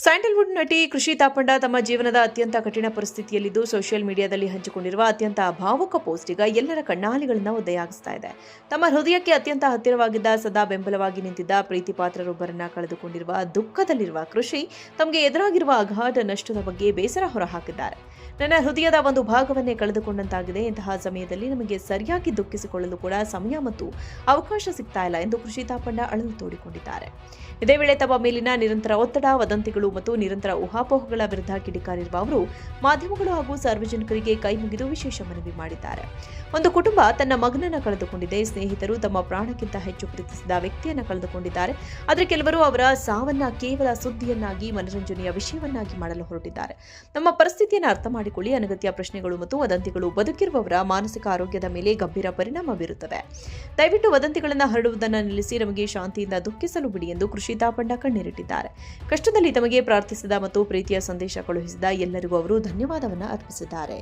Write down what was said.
Sandalwood ನಟಿ ಕೃಷಿ ತಾಪಂಡ ತಮ್ಮ ಜೀವನದ ಅತ್ಯಂತ ಕಠಿಣ ಪರಿಸ್ಥಿತಿಯಲ್ಲಿದ್ದು ಸೋಷಿಯಲ್ ಮೀಡಿಯಾದಲ್ಲಿ ಹಂಚಿಕೊಂಡಿರುವ ಅತ್ಯಂತ ಭಾವುಕ ಪೋಸ್ಟ್ ಈಗ ಎಲ್ಲರ ಕಣ್ಣಾಲಿಗಳನ್ನು ಒದ್ದೆಯಾಗಿಸ್ತಾ ಇದೆ. ತಮ್ಮ ಹೃದಯಕ್ಕೆ ಅತ್ಯಂತ ಹತ್ತಿರವಾಗಿದ್ದ, ಸದಾ ಬೆಂಬಲವಾಗಿ ನಿಂತಿದ್ದ ಪ್ರೀತಿ ಪಾತ್ರರೊಬ್ಬರನ್ನ ಕಳೆದುಕೊಂಡಿರುವ ದುಃಖದಲ್ಲಿರುವ ಕೃಷಿ ತಮಗೆ ಎದುರಾಗಿರುವ ಅಗಾಧ ನಷ್ಟದ ಬಗ್ಗೆ ಬೇಸರ ಹೊರಹಾಕಿದ್ದಾರೆ. ನನ್ನ ಹೃದಯದ ಒಂದು ಭಾಗವನ್ನೇ ಕಳೆದುಕೊಂಡಂತಾಗಿದೆ. ಇಂತಹ ಸಮಯದಲ್ಲಿ ನಮಗೆ ಸರಿಯಾಗಿ ದುಃಖಿಸಿಕೊಳ್ಳಲು ಕೂಡ ಸಮಯ ಮತ್ತು ಅವಕಾಶ ಸಿಗ್ತಾ ಇಲ್ಲ ಎಂದು ಕೃಷಿ ತಾಪಂಡ ಅಳಲು ತೋಡಿಕೊಂಡಿದ್ದಾರೆ. ಇದೇ ವೇಳೆ ತಮ್ಮ ಮೇಲಿನ ನಿರಂತರ ಒತ್ತಡ, ವದಂತಿಗಳು ಮತ್ತು ನಿರಂತರ ಊಹಾಪೋಹಗಳ ವಿರುದ್ಧ ಕಿಡಿಕಾರಿರುವ ಅವರು ಮಾಧ್ಯಮಗಳು ಹಾಗೂ ಸಾರ್ವಜನಿಕರಿಗೆ ಕೈ ಮುಗಿದು ವಿಶೇಷ ಮನವಿ ಮಾಡಿದ್ದಾರೆ. ಒಂದು ಕುಟುಂಬ ತನ್ನ ಮಗನನ್ನು ಕಳೆದುಕೊಂಡಿದೆ. ಸ್ನೇಹಿತರು ತಮ್ಮ ಪ್ರಾಣಕ್ಕಿಂತ ಹೆಚ್ಚು ಪ್ರೀತಿಸಿದ ವ್ಯಕ್ತಿಯನ್ನು ಕಳೆದುಕೊಂಡಿದ್ದಾರೆ. ಆದರೆ ಕೆಲವರು ಅವರ ಸಾವನ್ನ ಕೇವಲ ಸುದ್ದಿಯನ್ನಾಗಿ, ಮನರಂಜನೆಯ ವಿಷಯವನ್ನಾಗಿ ಮಾಡಲು ಹೊರಟಿದ್ದಾರೆ. ನಮ್ಮ ಪರಿಸ್ಥಿತಿಯನ್ನು ಅರ್ಥ ಮಾಡಿಕೊಳ್ಳಿ. ಅನಗತ್ಯ ಪ್ರಶ್ನೆಗಳು ಮತ್ತು ವದಂತಿಗಳು ಬದುಕಿರುವವರ ಮಾನಸಿಕ ಆರೋಗ್ಯದ ಮೇಲೆ ಗಂಭೀರ ಪರಿಣಾಮ ಬೀರುತ್ತವೆ. ದಯವಿಟ್ಟು ವದಂತಿಗಳನ್ನು ಹರಡುವುದನ್ನು ನಿಲ್ಲಿಸಿ ನಮಗೆ ಶಾಂತಿಯಿಂದ ದುಃಖಿಸಲು ಬಿಡಿ ಎಂದು ಕೃಷಿ ತಾಪಂಡ ಕಣ್ಣೀರಿಟ್ಟಿದ್ದಾರೆ. ಕಷ್ಟದಲ್ಲಿ ತಮಗೆ ಪ್ರಾರ್ಥಿಸಿದ ಮತ್ತು ಪ್ರೀತಿಯ ಸಂದೇಶ ಕಳುಹಿಸಿದ ಎಲ್ಲರಿಗೂ ಅವರು ಧನ್ಯವಾದವನ್ನು ಅರ್ಪಿಸಿದ್ದಾರೆ.